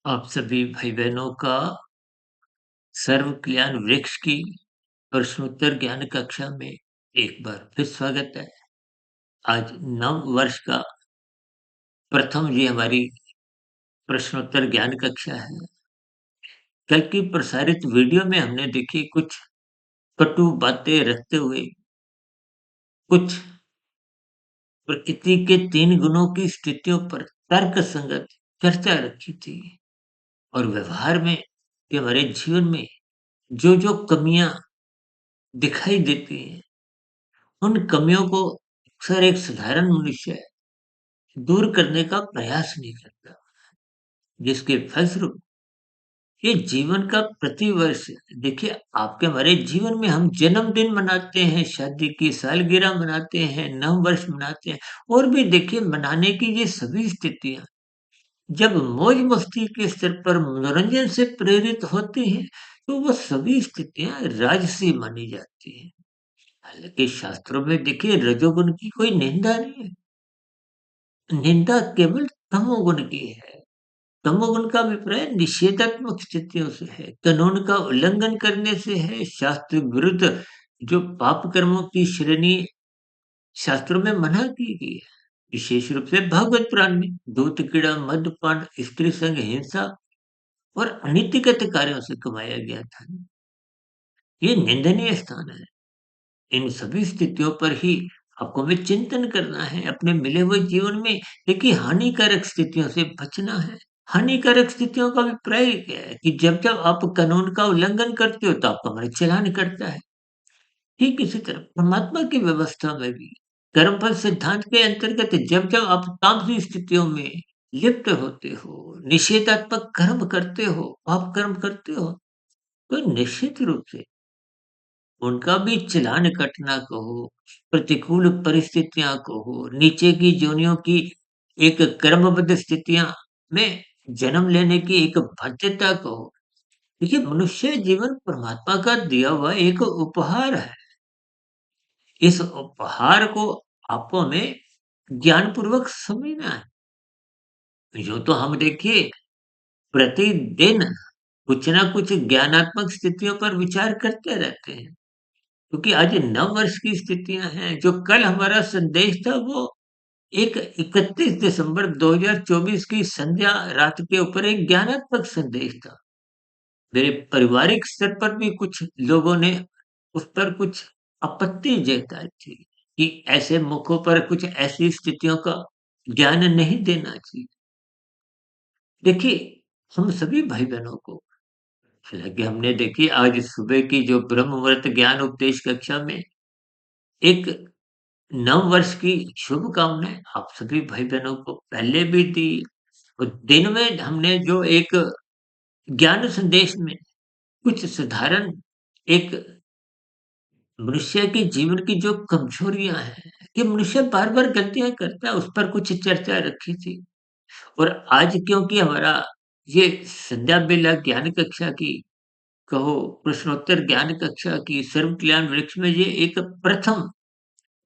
आप सभी भाई-बहनों का सर्व कल्याण वृक्ष की प्रश्नोत्तर ज्ञान कक्षा में एक बार फिर स्वागत है। आज नव वर्ष का प्रथम ये हमारी प्रश्नोत्तर ज्ञान कक्षा है। कल की प्रसारित वीडियो में हमने देखी कुछ कटु बातें रखते हुए कुछ प्रकृति के 3 गुणों की स्थितियों पर तर्क संगत चर्चा रखी थी और व्यवहार में कि हमारे जीवन में जो कमियाँ दिखाई देती हैं, उन कमियों को अक्सर एक साधारण मनुष्य दूर करने का प्रयास नहीं करता, जिसके फलस्वरूप ये जीवन का प्रतिवर्ष देखिए आपके हमारे जीवन में हम जन्मदिन मनाते हैं, शादी की सालगिरह मनाते हैं, नव वर्ष मनाते हैं और भी देखिए मनाने की ये सभी स्थितियाँ जब मौज-मस्ती के स्तर पर मनोरंजन से प्रेरित होती हैं, तो वो सभी स्थितियाँ राजसी मानी जाती हैं। हालाँकि शास्त्रों में देखिए रजोगुण की कोई निंदा नहीं है, निंदा केवल तमोगुण की है। तमोगुण का अभिप्राय निषेधात्मक स्थितियों से है, कानून का उल्लंघन करने से है, शास्त्र विरुद्ध जो पाप कर्मों की श्रेणी शास्त्रों में मना की गई है। विशेष रूप से भागवत पुराण में दूत कीड़ा, मद्यपान, स्त्री संग, हिंसा और अनीतिगत कार्यों से कमाया गया धन ये निंदनीय स्थान है। इन सभी स्थितियों पर ही आपको हमें चिंतन करना है अपने मिले हुए जीवन में देखिए हानिकारक स्थितियों से बचना है। हानिकारक स्थितियों का अभिप्राय क्या है कि जब-जब आप कानून का उल्लंघन करते हो तो आपका मन चालान करता है। ठीक इसी तरह परमात्मा की व्यवस्था में भी कर्मफल सिद्धांत के अंतर्गत जब-जब आप तामसी स्थितियों में लिप्त होते हो, निषेधात्मक कर्म करते हो, पाप कर्म करते हो, तो निश्चित रूप से उनका भी चालान कटना कहो, प्रतिकूल परिस्थितियाँ कहो, नीचे की योनियों की एक क्रमबद्ध स्थितियाँ में जन्म लेने की एक बाध्यता कहो। देखिए, मनुष्य जीवन परमात्मा का दिया हुआ एक उपहार है। इस उपहार को आपको हमें ज्ञानपूर्वक समझना है। यूँ तो हम देखिए प्रतिदिन कुछ ना कुछ ज्ञानात्मक स्थितियों पर विचार करते रहते हैं। क्योंकि आज नव वर्ष की स्थितियाँ हैं, जो कल हमारा संदेश था वो एक 31 दिसंबर 2024 की संध्या रात के ऊपर एक ज्ञानात्मक संदेश था। मेरे पारिवारिक स्तर पर भी कुछ लोगों ने उस पर कुछ आपत्ति जताई थी, कि ऐसे मौकों पर कुछ ऐसी स्थितियों का ज्ञान नहीं देना चाहिए। देखिए, हम सभी भाई-बहनों को हालाँकि हमने देखिए आज सुबह की जो ब्रह्म मुहूर्त ज्ञान उपदेश कक्षा में एक नव वर्ष की शुभकामनाएँ आप सभी भाई-बहनों को पहले भी दी और दिन में हमने जो एक ज्ञान संदेश में कुछ साधारण एक मनुष्य के जीवन की जो कमजोरियाँ हैं, कि मनुष्य बार-बार गलतियाँ करता है, उस पर कुछ चर्चा रखी थी। और आज क्योंकि हमारा ये संध्या बेला ज्ञान कक्षा की कहो, प्रश्नोत्तर ज्ञान कक्षा की सर्व कल्याण वृक्ष में ये एक प्रथम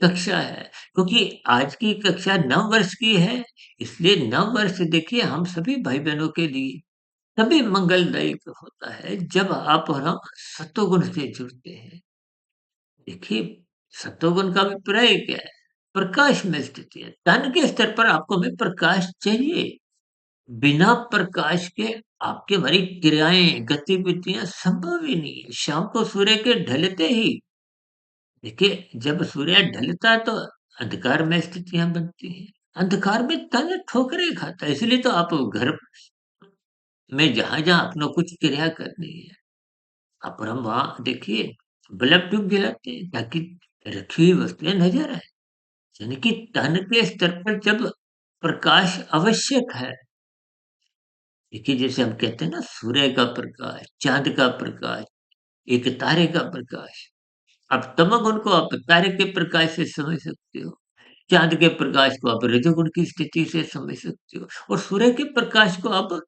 कक्षा है, क्योंकि आज की कक्षा नव वर्ष की है, इसलिए नव वर्ष देखिए हम सभी भाई-बहनों के लिए तभी मंगलदायक होता है, जब आप और हम सतोगुण से जुड़ते हैं। देखिए, सतोगुण का अभिप्राय क्या है? प्रकाश में स्थिति है। तन के स्तर पर आपको हमें प्रकाश चाहिए। बिना प्रकाश के आपकी हमारी क्रियाएँ, गतिविधियाँ संभव ही नहीं है। शाम को सूर्य के ढलते ही देखिए, जब सूर्य ढलता है तो अंधकार में स्थितियाँ बनती हैं। अंधकार में तन ठोकरें खाता है, इसलिए तो आप घर में जहाँ-जहाँ अपना कुछ क्रिया करनी है, आप और हम वहाँ देखिए बल्ब ट्यूब जलाते हैं ताकि रखी हुई वस्तुएँ नज़र आएँ। यानी कि तन के स्तर पर जब प्रकाश आवश्यक है, देखिए जैसे हम कहते हैं ना सूर्य का प्रकाश, चाँद का प्रकाश, एक तारे का प्रकाश। अब तमोगुण को आप तारे के प्रकाश से समझ सकते हो। चाँद के प्रकाश को आप रजोगुण की स्थिति से समझ सकते हो और सूर्य के प्रकाश को आप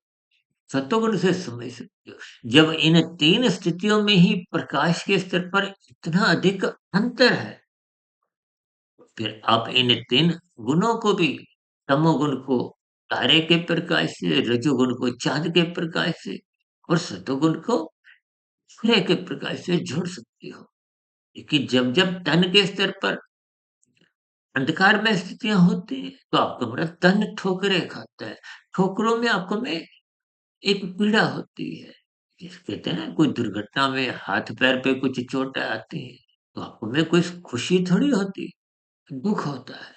सत्वगुण से समझ सकते हो। जब इन 3 स्थितियों में ही प्रकाश के स्तर पर इतना अधिक अंतर है, फिर आप इन 3 गुणों को भी तमोगुण को तारे के प्रकाश से, रजोगुण को चाँद के प्रकाश से और सतोगुण को सूर्य के प्रकाश से जोड़ सकती हो। क्योंकि जब-जब तन के स्तर पर अंधकार में स्थितियाँ होती हैं, तो आपका बड़ा तन ठोकरें खाता है। ठोकरों में आपको में एक पीड़ा होती है। जिसे कहते हैं ना, कोई दुर्घटना में हाथ-पैर पे कुछ चोटें आती हैं, तो आपको में कोई खुशी थोड़ी होती, दुःख होता है।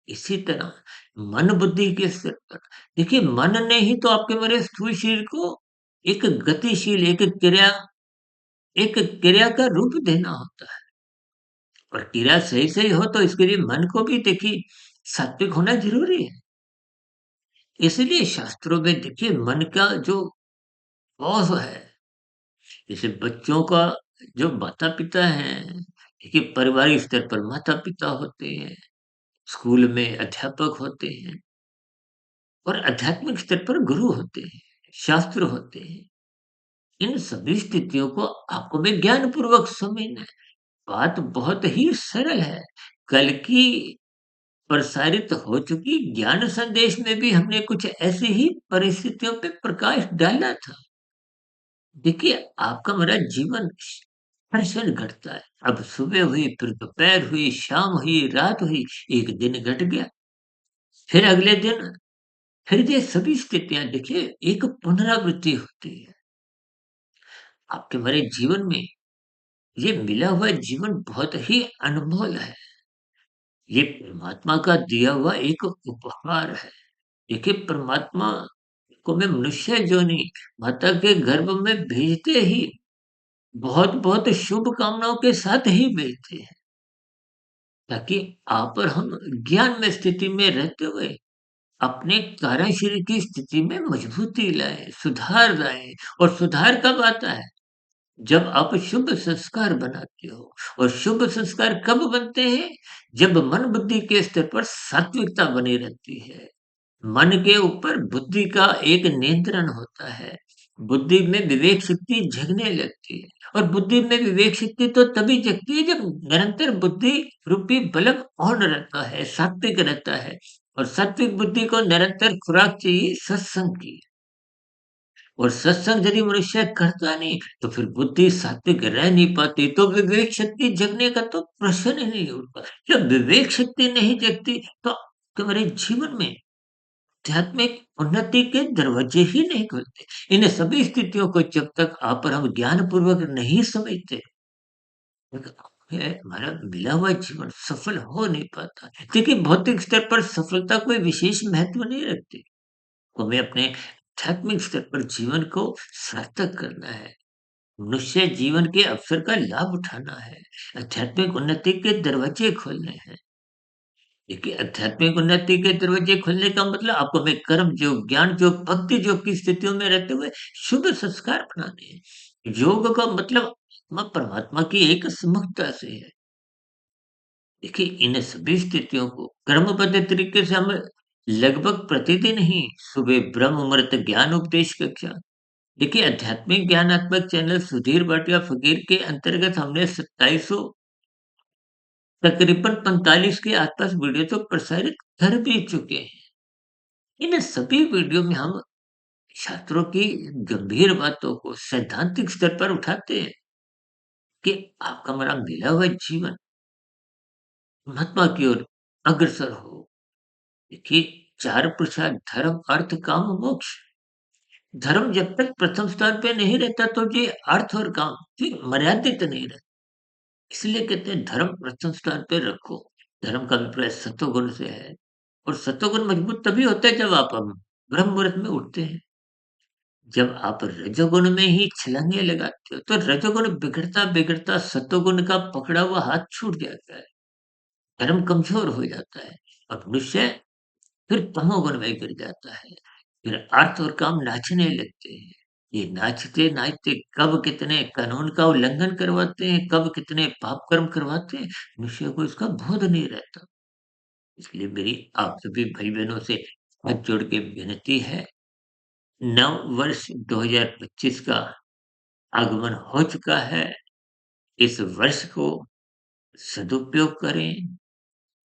इसी तरह मन बुद्धि के स्तर पर देखिए, मन ने ही तो आपके मेरे स्थूल शरीर को एक गतिशील, एक क्रिया का रूप देना होता है। और क्रिया सही-सही हो तो इसके लिए मन को भी देखिए सात्विक होना ज़रूरी है। इसलिए शास्त्रों में देखिए मन का जो बॉस है, जैसे बच्चों का जो माता-पिता हैं, देखिए पारिवारिक स्तर पर माता-पिता होते हैं, स्कूल में अध्यापक होते हैं और आध्यात्मिक स्तर पर गुरु होते हैं, शास्त्र होते हैं। इन सभी स्थितियों को आपको में ज्ञानपूर्वक समझना है। बात बहुत ही सरल है। कल की प्रसारित हो चुकी ज्ञान संदेश में भी हमने कुछ ऐसी ही परिस्थितियों पे प्रकाश डाला था। देखिए, आपका मेरा जीवन हर क्षण घटता है। अब सुबह हुई, फिर दोपहर हुई, शाम हुई, रात हुई, एक दिन घट गया। फिर अगले दिन फिर ये सभी स्थितियाँ देखिए एक पुनरावृत्ति होती है। आपके मेरे जीवन में ये मिला हुआ जीवन बहुत ही अनमोल है। ये परमात्मा का दिया हुआ एक उपहार है। देखिए, परमात्मा को मैं मनुष्य योनि माता के गर्भ में भेजते ही बहुत-बहुत शुभकामनाओं के साथ ही भेजते हैं, ताकि आप और हम ज्ञान में स्थिति में रहते हुए अपने कारण शरीर की स्थिति में मजबूती लाएँ, सुधार लाएँ। और सुधार कब आता है? जब आप शुभ संस्कार बनाते हो। और शुभ संस्कार कब बनते हैं? जब मन बुद्धि के स्तर पर सात्विकता बनी रहती है। मन के ऊपर बुद्धि का एक नियंत्रण होता है। बुद्धि में विवेक शक्ति जगने लगती है। और बुद्धि में विवेक शक्ति तो तभी जगती है जब निरंतर बुद्धि रूपी बल्ब ऑन रहता है, सात्विक रहता है। और सात्विक बुद्धि को निरंतर खुराक चाहिए सत्संग की। और सत्संग यदि मनुष्य करता नहीं, तो फिर बुद्धि सात्विक रह नहीं पाती, तो विवेक शक्ति जगने का तो प्रश्न ही नहीं उठता। जब विवेक शक्ति नहीं जगती, तो तुम्हारे जीवन में आध्यात्मिक उन्नति के दरवाजे ही नहीं खुलते। इन सभी स्थितियों को जब तक आप और हम ज्ञानपूर्वक नहीं समझते, ये हमारा मिला हुआ जीवन सफल हो नहीं पाता। देखिए, भौतिक स्तर पर सफलता कोई विशेष महत्व नहीं रखती। हमें अपने आध्यात्मिक स्तर पर जीवन को सार्थक करना है। मनुष्य जीवन के अवसर का लाभ उठाना है। आध्यात्मिक उन्नति के दरवाजे खोलने हैं। देखिए, आध्यात्मिक उन्नति के दरवाजे खोलने का मतलब आपको हमें कर्म योग, ज्ञान योग, भक्ति योग की स्थितियों में रहते हुए शुभ संस्कार अपनाने हैं। योग का मतलब आत्मा परमात्मा की एक सम्मुखता से है। देखिए, इन सभी स्थितियों को क्रमबद्ध तरीके से हम लगभग प्रतिदिन ही सुबह ब्रह्म मुहूर्त ज्ञान उपदेश कक्षा, देखिए आध्यात्मिक ज्ञानात्मक चैनल सुधीर भाटिया फकीर के अंतर्गत हमने 2700 तकरीबन 45 के आसपास वीडियो तो प्रसारित कर भी चुके हैं। इन सभी वीडियो में हम छात्रों की गंभीर बातों को सैद्धांतिक स्तर पर उठाते हैं कि आपका मेरा मिला हुआ जीवन महात्मा की ओर अग्रसर हो। देखिए, 4 पुरुषार्थ धर्म, अर्थ, काम, मोक्ष। धर्म जब तक प्रथम स्थान पे नहीं रहता, तो ये अर्थ और काम फिर मर्यादित नहीं रहते। इसलिए कहते हैं धर्म प्रथम स्थान पे रखो। धर्म का अभिप्राय सत्वगुण से है। और सत्वगुण मजबूत तभी होता है जब आप ब्रह्म मुहूर्त में उठते हैं। जब आप रजोगुण में ही छलांगे लगाते हो, तो रजोगुण बिगड़ता-बिगड़ता सत्वगुण का पकड़ा हुआ हाथ छूट जाता है। धर्म कमज़ोर हो जाता है और मनुष्य फिर तमोगुण में गिर जाता है। फिर अर्थ और काम नाचने लगते हैं। ये नाचते-नाचते कब कितने कानून का उल्लंघन करवाते हैं, कब कितने पाप कर्म करवाते हैं, मनुष्य को इसका बोध नहीं रहता। इसलिए मेरी आप सभी भाई-बहनों से हाथ जोड़ के विनती है, नव वर्ष 2025 का आगमन हो चुका है। इस वर्ष को सदुपयोग करें,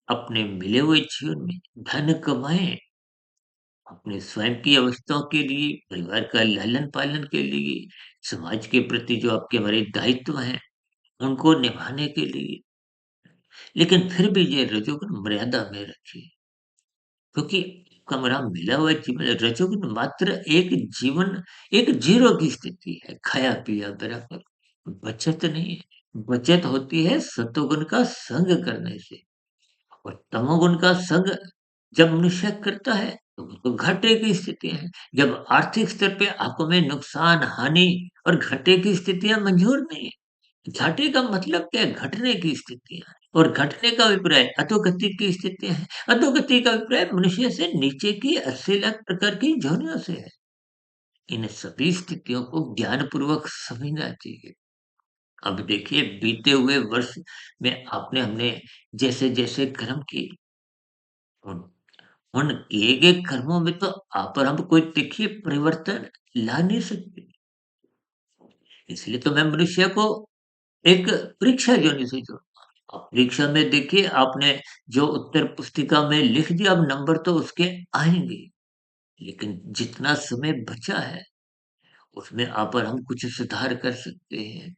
अपने मिले हुए जीवन में धन कमाएँ अपने स्वयं की आवश्यकताओं के लिए, परिवार का लालन-पालन के लिए, समाज के प्रति जो आपके हमारे दायित्व हैं, उनको निभाने के लिए, लेकिन फिर भी ये रजोगुण मर्यादा में रखिए। क्योंकि कमरा मिला हुआ जीवन रजोगुण मात्र एक जीवन एक ज़ीरो की स्थिति है, खाया-पिया बराबर। बचत नहीं है, बचत होती है सतोगुण का संग करने से और तमोगुण का संग जब मनुष्य करता है, तो वो तो घाटे की स्थिति है। जब आर्थिक स्तर पे आपको में नुकसान, हानि और घाटे की स्थितियाँ मंज़ूर नहीं है। घाटे का मतलब क्या है? घटने की स्थितियाँ और घटने का अभिप्राय अधोगति की स्थितियाँ हैं। अधोगति का अभिप्राय मनुष्य से नीचे की 80 लाख प्रकार की योनियों से है। इन सभी स्थितियों को ज्ञानपूर्वक समझना चाहिए। अब देखिए बीते हुए वर्ष में आपने हमने जैसे-जैसे कर्म किए, उन उन किए गए कर्मों में तो आप और हम कोई देखिए परिवर्तन ला नहीं सकते। इसलिए तो मैं मनुष्य को एक परीक्षा योनि से जोड़ता हूँ। अब परीक्षा में देखिए आपने जो उत्तर पुस्तिका में लिख दिया अब नंबर तो उसके आएँगे। लेकिन जितना समय बचा है उसमें आप और हम कुछ सुधार कर सकते हैं,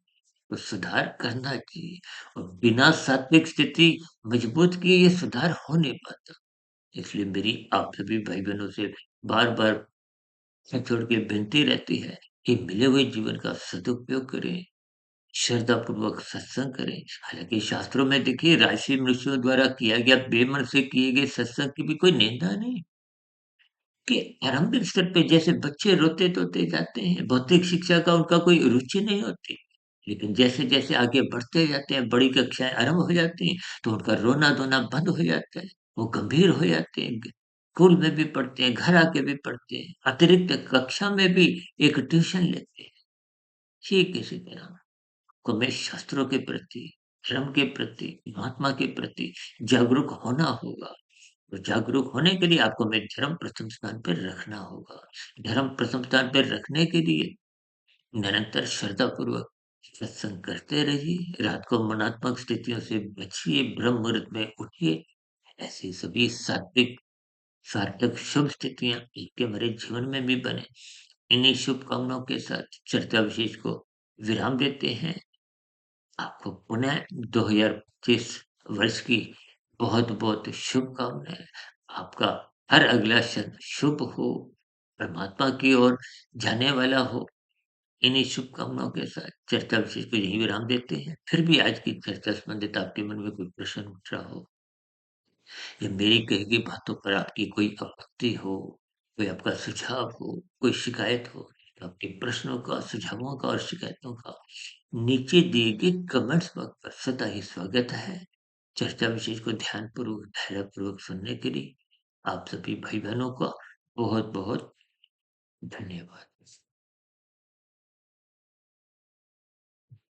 तो सुधार करना चाहिए और बिना सात्विक स्थिति मजबूत किए ये सुधार हो नहीं पाता। इसलिए मेरी आप सभी भाई-बहनों से बार-बार हाथ जोड़ के विनती रहती है कि मिले हुए जीवन का सदुपयोग करें, श्रद्धापूर्वक सत्संग करें। हालाँकि शास्त्रों में देखिए राजसी मनुष्यों द्वारा किया गया बेमन से किए गए सत्संग की भी कोई निंदा नहीं। कि आरंभिक स्तर पे जैसे बच्चे रोते-धोते जाते हैं, भौतिक शिक्षा का उनका कोई रुचि नहीं होती। लेकिन जैसे-जैसे आगे बढ़ते जाते हैं, बड़ी कक्षाएँ आरंभ हो जाती हैं, तो उनका रोना-धोना बंद हो जाता है। वो गंभीर हो जाते हैं। स्कूल में भी पढ़ते हैं, घर आके भी पढ़ते हैं, अतिरिक्त कक्षा में भी एक ट्यूशन लेते हैं। ठीक इसी तरह को हमें शास्त्रों के प्रति, धर्म के प्रति, महात्मा के प्रति जागरूक होना होगा। तो जागरूक होने के लिए आपको हमें धर्म प्रथम स्थान पर रखना होगा। धर्म प्रथम स्थान पर रखने के लिए निरंतर श्रद्धापूर्वक सत्संग करते रहिए, रात को मनात्मक स्थितियों से बचिए, ब्रह्म मुहूर्त में उठिए। ऐसी सभी सात्विक, सार्थक शुभ स्थितियाँ आपके हमारे जीवन में भी बने। इन्हीं शुभकामनाओं के साथ चर्चा विशेष को विराम देते हैं। आपको पुनः 2025 वर्ष की बहुत-बहुत शुभकामनाएँ। आपका हर अगला क्षण शुभ हो, परमात्मा की ओर जाने वाला हो। इन्हीं शुभकामनाओं के साथ चर्चा विशेष को यहीं विराम देते हैं। फिर भी आज की चर्चा संबंधित आपके मन में कोई प्रश्न उठ रहा हो या मेरी कही गई बातों पर आपकी कोई आपत्ति हो, कोई आपका सुझाव हो, कोई शिकायत हो, तो आपके प्रश्नों का, सुझावों का और शिकायतों का नीचे दिए गए कमेंट्स बॉक्स पर सदा ही स्वागत है। चर्चा विशेष को ध्यानपूर्वक, धैर्यपूर्वक सुनने के लिए आप सभी भाई-बहनों का बहुत-बहुत धन्यवाद।